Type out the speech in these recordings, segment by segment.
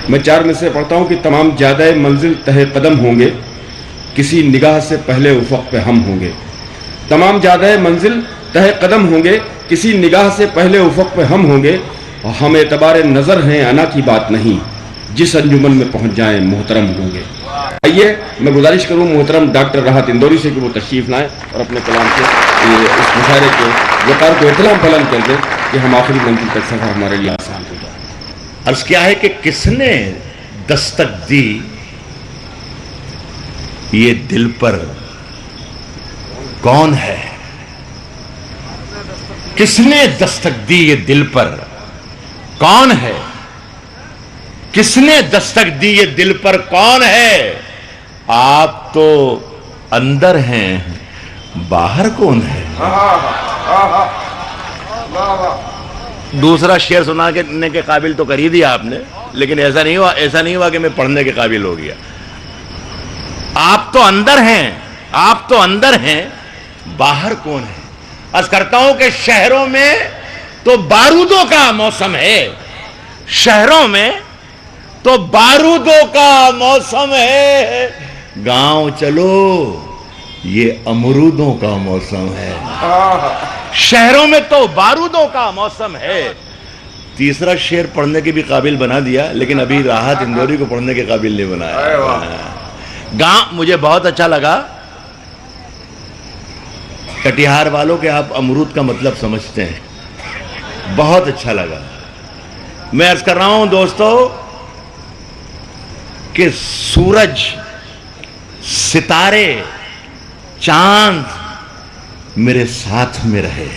میں 4 میں سے پڑھتا ہوں کہ تمام جادہ منزل تہ قدم ہوں گے، کسی نگاہ سے پہلے افق پہ ہم ہوں گے. تمام جادہ منزل تہ قدم ہوں گے، کسی نگاہ سے پہلے افق پہ ہم ہوں گے. ہم اعتبار نظر ہیں، انا کی بات نہیں، جس انجمن میں پہنچ جائیں محترم ہوں گے. آئیے میں گزارش کروں محترم ڈاکٹر راحت اندوری سے کہ وہ تشریف لائیں اور اپنے کلام سے اس مشاعرے کے وقار کو اتنا بلند کر دیں کہ ہم آخری منزل تک سفر ہمارے لیے آسان ہو جائے. عرض کیا ہے کہ کس نے دستک دی یہ دل پر کون ہے؟ کس نے دستک دی یہ دل پر کون ہے؟ کس نے دستک دی یہ دل پر کون ہے؟ آپ تو اندر ہیں، باہر کون ہے؟ دوسرا شعر سنانے کے قابل تو کر ہی دیا آپ نے، لیکن ایسا نہیں ہوا کہ میں پڑھنے کے قابل ہو گیا. آپ تو اندر ہیں، آپ تو اندر ہیں، باہر کون ہے؟ عرض کرتا ہوں کہ شہروں میں تو بارودوں کا موسم ہے، شہروں میں تو بارودوں کا موسم ہے. گاؤں چلو یہ امرودوں کا موسم ہے. شہروں میں تو بارودوں کا موسم ہے. تیسرا شعر پڑھنے کے بھی قابل بنا دیا، لیکن ابھی راحت اندوری کو پڑھنے کے قابل نہیں بنایا. مجھے بہت اچھا لگا کٹیہار والوں کے آپ امرود کا مطلب سمجھتے ہیں، بہت اچھا لگا. میں عرض کر رہا ہوں دوستو کہ سورج، ستارے، چاند میرے ساتھ میں رہے.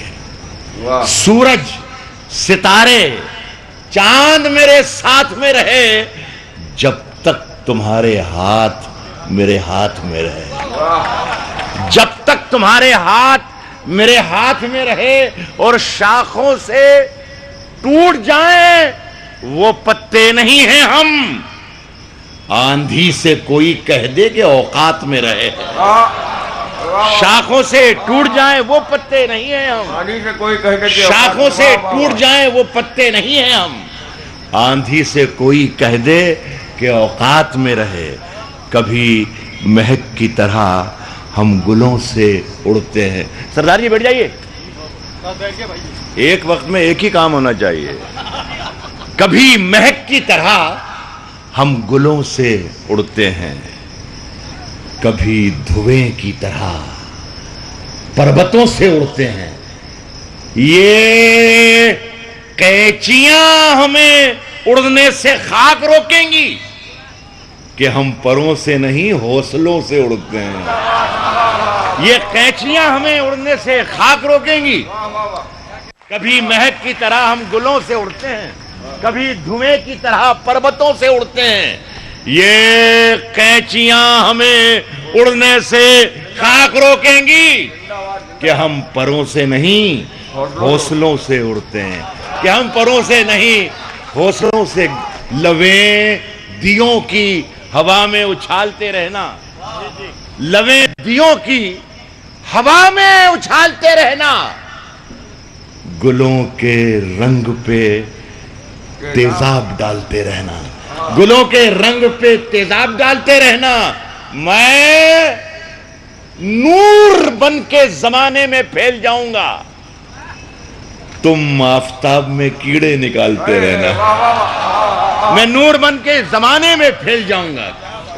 سورج، ستارے، چاند میرے ساتھ میں رہے جب تک تمہارے ہاتھ میرے ہاتھ میں رہے. جب تک تمہارے ہاتھ میرے ہاتھ میں رہے اور شاخوں سے ٹوٹ جائیں وہ پتے نہیں ہیں ہم. آندھی سے کوئی کہہ دے کہ اوقات میں رہے. شاخوں سے ٹوٹ جائیں وہ پتے نہیں ہیں ہم. شاخوں سے ٹوٹ جائیں وہ پتے نہیں ہیں ہم. آندھی سے کوئی کہہ دے کہ اوقات میں رہے. کبھی مہک کی طرح ہم گلوں سے اڑتے ہیں. سردار جی بیٹھ جائیے، ایک وقت میں ایک ہی کام ہونا چاہیے. کبھی مہک کی طرح ہم گلوں سے اڑتے ہیں، کبھی دھویں کی طرح پربتوں سے اڑتے ہیں. یہ قینچیاں ہمیں اڑنے سے خاک روکیں گی کہ ہم پروں سے نہیں حوصلوں سے اڑتے ہیں. یہ قینچیاں ہمیں اڑنے سے خاک روکیں گی. کبھی مہک کی طرح ہم گلوں سے اڑتے ہیں، کبھی دھویں کی طرح پربتوں سے اڑتے ہیں. یہ قینچیاں ہمیں اڑنے سے خاک روکیں گی کہ ہم پروں سے نہیں حوصلوں سے اڑتے ہیں. کہ ہم پروں سے نہیں حوصلوں سے. لویں دیوں کی ہوا میں اچھالتے رہنا، لویں دیوں کی ہوا میں اچھالتے رہنا. گلوں کے رنگ پہ تیزاب ڈالتے رہنا، گلوں کے رنگ پہ تیزاب ڈالتے رہنا. میں نور بن کے زمانے میں پھیل جاؤں گا، تم آفتاب میں کیڑے نکالتے رہنا. میں نور بن کے زمانے میں پھیل جاؤں گا،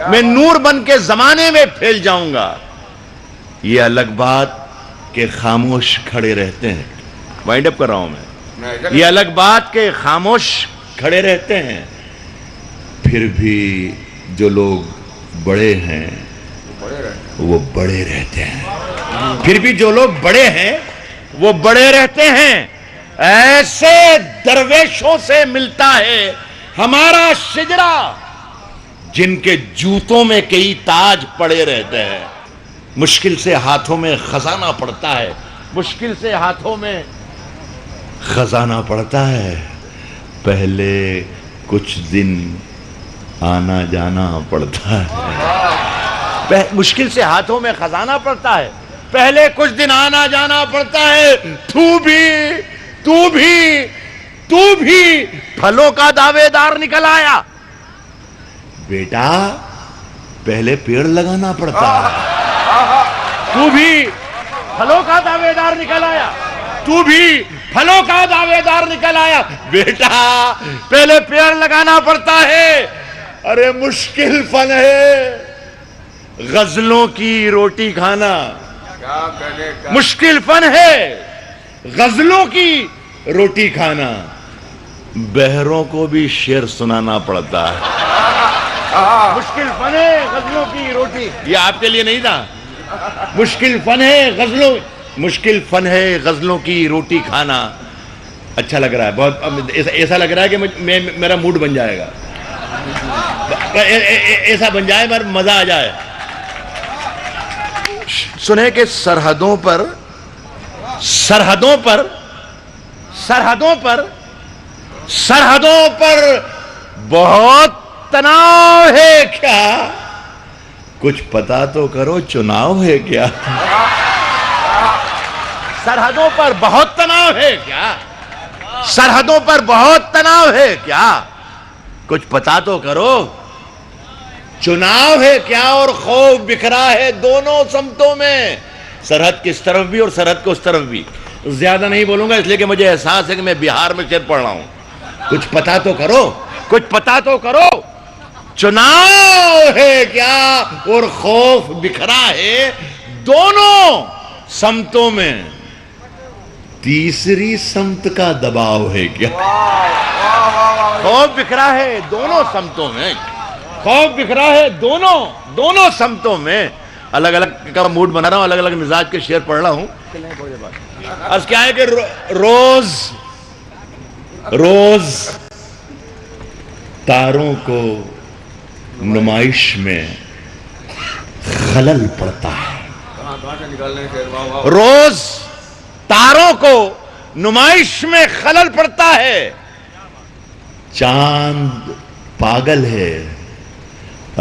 میں نور بن کے زمانے میں پھیل جاؤں گا. یہ الگ بات کہ خاموش کھڑے رہتے ہیں. وائنڈ اپ کر رہا ہوں میں. یہ الگ بات کہ خاموش کھڑے رہتے ہیں، پھر بھی جو لوگ بڑے ہیں وہ بڑے رہتے ہیں. پھر بھی جو لوگ بڑے ہیں وہ بڑے رہتے ہیں. ایسے درویشوں سے ملتا ہے ہمارا شجرا جن کے جوتوں میں کئی تاج پڑے رہتے ہیں. مشکل سے ہاتھوں میں خزانہ پڑتا ہے، مشکل سے ہاتھوں میں خزانہ پڑتا ہے. پہلے کچھ دن آنا جانا پڑتا ہے. مشکل سے ہاتھوں میں خزانہ پڑتا ہے، پہلے کچھ دن آنا جانا پڑتا ہے. تو بھی پھلوں کا دعوے دار نکل آیا. بیٹا پہلے پیڑ لگانا پڑتا ہے. تو بھی پھلوں کا دعوے دار نکل آیا, تو بھی پھلوں کا دعوے دار نکل آیا. بیٹا پہلے پیڑ لگانا پڑتا ہے. ارے مشکل فن ہے غزلوں کی روٹی کھانا. مشکل فن ہے غزلوں کی روٹی کھانا. بہروں کو بھی شعر سنانا پڑتا ہے. مشکل فن ہے غزلوں کی روٹی. یہ آپ کے لیے نہیں تھا. مشکل فن ہے مشکل فن ہے غزلوں کی روٹی کھانا. اچھا لگ رہا ہے بہت. ایسا لگ رہا ہے کہ میرا موڈ بن جائے گا. ایسا بن جائے پر مزہ آ جائے. سنیں کہ سرحدوں پر بہت تناؤ ہے کیا. کچھ پتا تو کرو چناؤ ہے کیا. سرحدوں پر بہت تناؤ ہے کیا. سرحدوں پر بہت تناؤ ہے کیا. کچھ پتا تو کرو چناؤ ہے کیا. اور خوف بکھرا ہے دونوں سمتوں میں. سرحد کس طرف بھی اور سرحد کو اس طرف بھی. زیادہ نہیں بولوں گا اس لیے کہ مجھے احساس ہے کہ میں بہار میں شعر پڑھ رہا ہوں. کچھ پتا تو کرو, کچھ پتا تو کرو چناؤ ہے کیا. اور خوف بکھرا ہے دونوں سمتوں میں. تیسری سمت کا دباؤ ہے کیا. خوف بکھرا ہے دونوں سمتوں میں. خوف بکھرا ہے دونوں سمتوں میں. الگ الگ کا موڈ بنا رہا ہوں, الگ الگ مزاج کے شعر پڑھ رہا ہوں. عرض کیا ہے کہ روز تاروں کو نمائش میں خلل پڑتا ہے. روز تاروں کو نمائش میں خلل پڑتا ہے. چاند پاگل ہے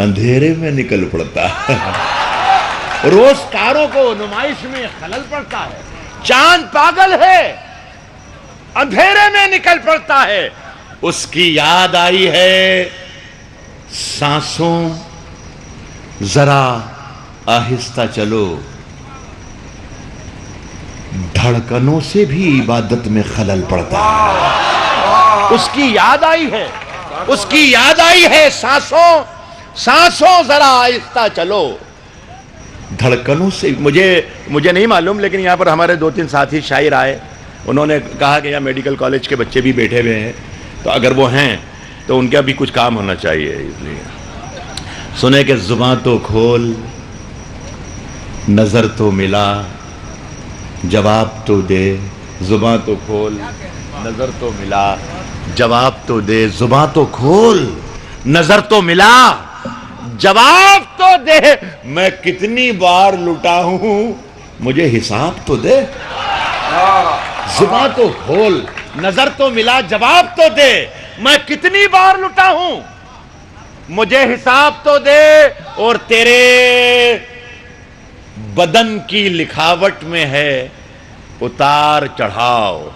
اندھیرے میں نکل پڑتا ہے. روز تاروں کو نمائش میں خلل پڑتا ہے. چاند پاگل ہے اندھیرے میں نکل پڑتا ہے. اس کی یاد آئی ہے سانسوں ذرا آہستہ چلو. دھڑکنوں سے بھی عبادت میں خلل پڑتا ہے. اس کی یاد آئی ہے, اس کی یاد آئی ہے سانسوں ذرا آہستہ چلو. دھڑکنوں سے مجھے نہیں معلوم, لیکن یہاں پر ہمارے 2-3 ساتھی شاعر آئے. انہوں نے کہا کہ یہاں میڈیکل کالج کے بچے بھی بیٹھے ہوئے ہیں, تو اگر وہ ہیں تو ان کا بھی کچھ کام ہونا چاہیے. اس لیے سنے کہ زباں تو کھول نظر تو ملا جواب تو دے. زباں تو کھول نظر تو ملا جواب تو دے. زباں تو کھول نظر تو ملا جواب تو دے. میں کتنی بار لٹا ہوں مجھے حساب تو دے. زباں تو کھول نظر تو ملا جواب تو دے. میں کتنی بار لٹا ہوں مجھے حساب تو دے. اور تیرے بدن کی لکھاوٹ میں ہے اتار چڑھاؤ.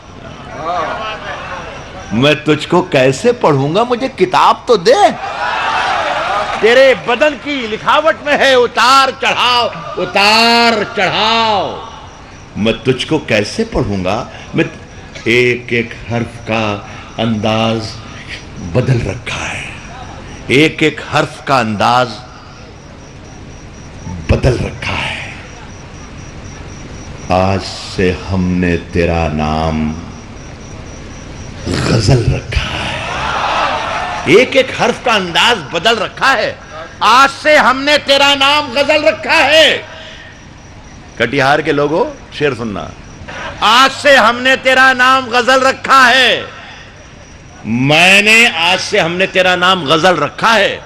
میں تجھ کو کیسے پڑھوں گا مجھے کتاب تو دے. تیرے بدن کی لکھاوٹ میں ہے اتار چڑھاؤ اتار چڑھاؤ. میں تجھ کو کیسے پڑھوں گا. میں ایک ایک حرف کا انداز بدل رکھا ہے. ایک ایک حرف کا انداز بدل رکھا ہے. آج سے ہم نے تیرا نام غزل رکھا ہے. ایک ایک حرف کا انداز بدل رکھا ہے. آج سے ہم نے تیرا نام غزل رکھا ہے. کٹیہار کے لوگوں شعر سننا. آج سے ہم نے تیرا نام غزل رکھا ہے. میں نے آج سے ہم نے تیرا نام غزل رکھا ہے.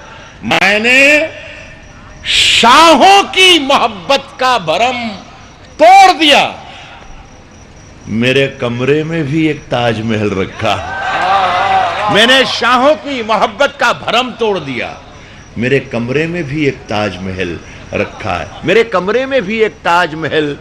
میں نے شاہوں کی محبت کا بھرم توڑ دیا. میرے کمرے میں بھی ایک تاج محل رکھا. میں نے شاہوں کی محبت کا بھرم توڑ دیا. میرے کمرے میں بھی ایک تاج محل رکھا ہے. میرے کمرے میں بھی ایک تاج محل